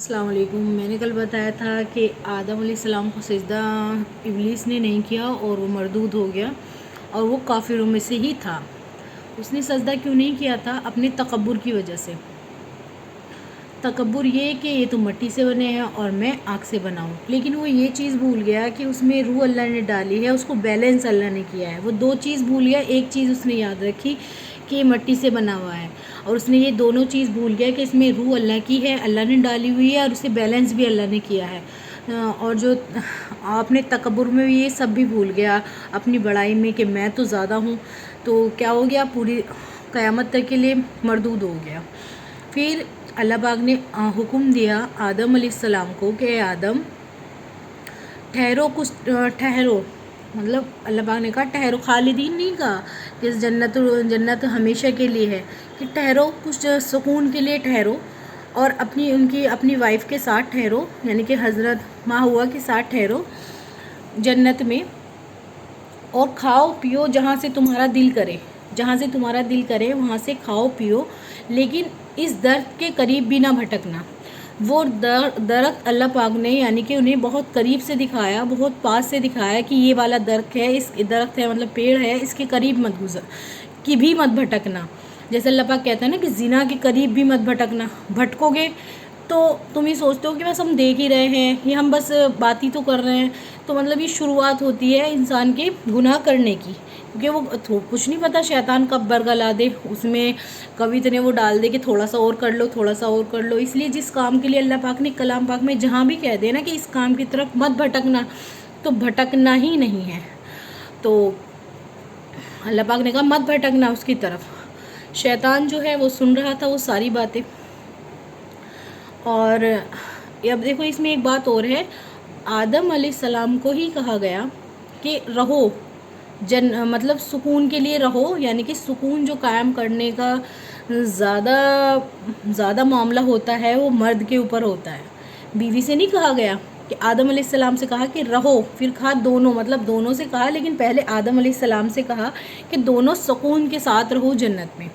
السلام علیکم۔ میں نے کل بتایا تھا کہ آدم علیہ السلام کو سجدہ ابلیس نے نہیں کیا اور وہ مردود ہو گیا، اور وہ کافروں میں سے ہی تھا۔ اس نے سجدہ کیوں نہیں کیا تھا؟ اپنے تکبر کی وجہ سے۔ تکبر یہ کہ یہ تو مٹی سے بنے ہیں اور میں آگ سے بناؤں، لیکن وہ یہ چیز بھول گیا کہ اس میں روح اللہ نے ڈالی ہے، اس کو بیلنس اللہ نے کیا ہے۔ وہ دو چیز بھول گیا، ایک چیز اس نے یاد رکھی کہ یہ مٹی سے بنا ہوا ہے، اور اس نے یہ دونوں چیز بھول گیا کہ اس میں روح اللہ کی ہے، اللہ نے ڈالی ہوئی ہے، اور اسے بیلنس بھی اللہ نے کیا ہے۔ اور جو اپنے تکبر میں یہ سب بھی بھول گیا، اپنی بڑائی میں کہ میں تو زیادہ ہوں، تو کیا ہو گیا؟ پوری قیامت تک کے لیے مردود ہو گیا۔ پھر اللہ پاک نے حکم دیا آدم علیہ السلام کو کہ اے آدم ٹھہرو، مطلب اللہ پاک نے کہا ٹھہرو، خالدین نہیں کہا کہ جنت ہمیشہ کے لیے ہے، کہ ٹھہرو، کچھ سکون کے لیے ٹھہرو، اور اپنی وائف کے ساتھ ٹھہرو، یعنی کہ حضرت ماں ہوا کے ساتھ ٹھہرو جنت میں، اور کھاؤ پیو جہاں سے تمہارا دل کرے وہاں سے کھاؤ پیو، لیکن اس درخت کے قریب بھی نہ بھٹکنا۔ وہ درخت اللہ پاک نے یعنی کہ انہیں بہت قریب سے دکھایا، بہت پاس سے دکھایا کہ یہ والا درخت ہے مطلب پیڑ ہے، اس کے قریب مت بھٹکنا۔ جیسے اللہ پاک کہتا ہے نا کہ زنا کے قریب بھی مت بھٹکنا، بھٹکو گے تو تم ہی سوچتے ہو کہ بس ہم دیکھ ہی رہے ہیں، یہ ہم بس بات ہی تو کر رہے ہیں، تو مطلب یہ شروعات ہوتی ہے انسان کے گناہ کرنے کی، کیونکہ وہ کچھ نہیں پتا شیطان کب برگلا دے، اس میں کبھی اتنے وہ ڈال دے کہ تھوڑا سا اور کر لو۔ اس لیے جس کام کے لیے اللہ پاک نے کلام پاک میں جہاں بھی کہہ دے نا کہ اس کام کی طرف مت بھٹکنا، تو بھٹکنا ہی نہیں ہے۔ تو اللہ پاک نے کہا مت بھٹکنا اس کی طرف۔ شیطان جو ہے وہ سن رہا تھا وہ ساری باتیں، اور اب دیکھو اس میں ایک بات اور ہے، آدم علیہ السلام کو ہی کہا گیا کہ رہو مطلب سکون کے لیے رہو، یعنی کہ سکون جو قائم کرنے کا زیادہ معاملہ ہوتا ہے وہ مرد کے اوپر ہوتا ہے۔ بیوی سے نہیں کہا گیا کہ آدم علیہ السلام سے کہا کہ رہو، پھر کہا دونوں سے کہا، لیکن پہلے آدم علیہ السلام سے کہا کہ دونوں سکون کے ساتھ رہو جنت میں۔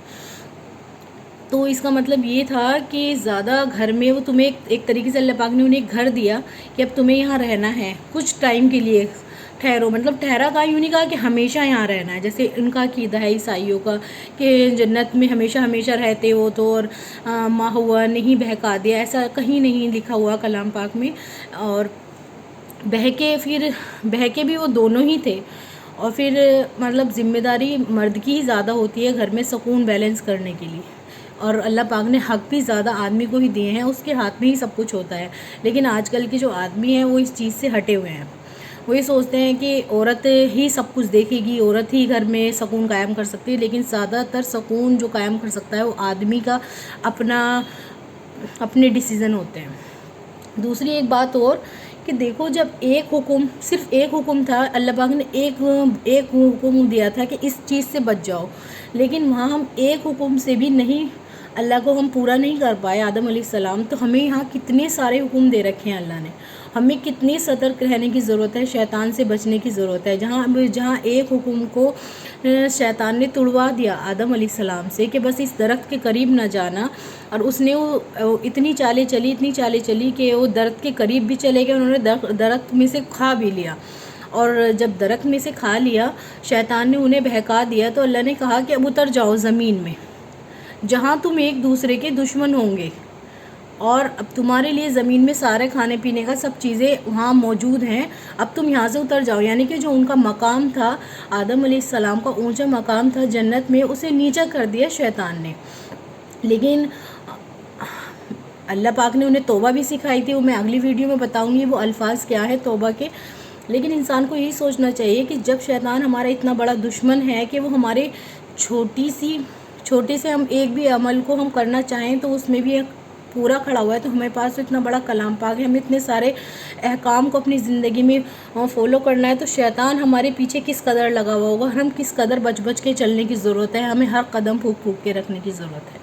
تو اس کا مطلب یہ تھا کہ زیادہ گھر میں وہ تمہیں ایک طریقے سے اللہ پاک نے انہیں ایک گھر دیا کہ اب تمہیں یہاں رہنا ہے کچھ ٹائم کے لیے، ٹھہرو، مطلب ٹھہرا کا یوں نہیں کہا کہ ہمیشہ یہاں رہنا ہے، جیسے ان کا عقیدہ ہے عیسائیوں کا کہ جنت میں ہمیشہ رہتے ہو تو، اور ماں ہوا نہیں بہکا دیا، ایسا کہیں نہیں لکھا ہوا کلام پاک میں۔ اور بہکے بھی وہ دونوں ہی تھے، اور پھر مطلب ذمہ داری مرد کی ہی زیادہ ہوتی ہے گھر میں سکون بیلنس کرنے کے لیے، اور اللہ پاک نے حق بھی زیادہ آدمی کو ہی دیے ہیں، اس کے ہاتھ میں ہی سب کچھ ہوتا ہے۔ لیکن آج کل کے جو آدمی ہیں وہ اس چیز سے ہٹے ہوئے ہیں، وہ یہ سوچتے ہیں کہ عورت ہی سب کچھ دیکھے گی، عورت ہی گھر میں سکون قائم کر سکتی ہے، لیکن زیادہ تر سکون جو قائم کر سکتا ہے وہ آدمی کا اپنے ڈیسیزن ہوتے ہیں۔ دوسری ایک بات اور کہ دیکھو، جب صرف ایک حکم تھا، اللہ پاک نے ایک حکم دیا تھا کہ اس چیز سے بچ جاؤ، لیکن وہاں ہم ایک حکم سے بھی نہیں، اللہ کو ہم پورا نہیں کر پائے آدم علیہ السلام، تو ہمیں یہاں کتنے سارے حکم دے رکھے ہیں اللہ نے، ہمیں کتنی سترک رہنے کی ضرورت ہے، شیطان سے بچنے کی ضرورت ہے۔ جہاں ایک حکم کو شیطان نے توڑوا دیا آدم علیہ السلام سے کہ بس اس درخت کے قریب نہ جانا، اور اس نے اتنی چالیں چلی کہ وہ درخت کے قریب بھی چلے گئے، انہوں نے درخت میں سے کھا بھی لیا، اور جب درخت میں سے کھا لیا شیطان نے انہیں بہکا دیا، تو اللہ نے کہا کہ اب اتر جاؤ زمین میں جہاں تم ایک دوسرے کے دشمن ہوں گے، اور اب تمہارے لیے زمین میں سارے کھانے پینے کا سب چیزیں وہاں موجود ہیں، اب تم یہاں سے اتر جاؤ۔ یعنی کہ جو ان کا مقام تھا، آدم علیہ السلام کا اونچا مقام تھا جنت میں، اسے نیچا کر دیا شیطان نے۔ لیکن اللہ پاک نے انہیں توبہ بھی سکھائی تھی، وہ میں اگلی ویڈیو میں بتاؤں گی وہ الفاظ کیا ہے توبہ کے۔ لیکن انسان کو یہی سوچنا چاہیے کہ جب شیطان ہمارا اتنا بڑا دشمن ہے کہ وہ ہمارے چھوٹے سے ہم ایک بھی عمل کو ہم کرنا چاہیں تو اس میں بھی ایک پورا کھڑا ہوا ہے، تو ہمارے پاس تو اتنا بڑا کلام پاک ہے، ہمیں اتنے سارے احکام کو اپنی زندگی میں فالو کرنا ہے، تو شیطان ہمارے پیچھے کس قدر لگا ہوا ہوگا، ہم کس قدر بچ کے چلنے کی ضرورت ہے، ہمیں ہر قدم پھونک کے رکھنے کی ضرورت ہے۔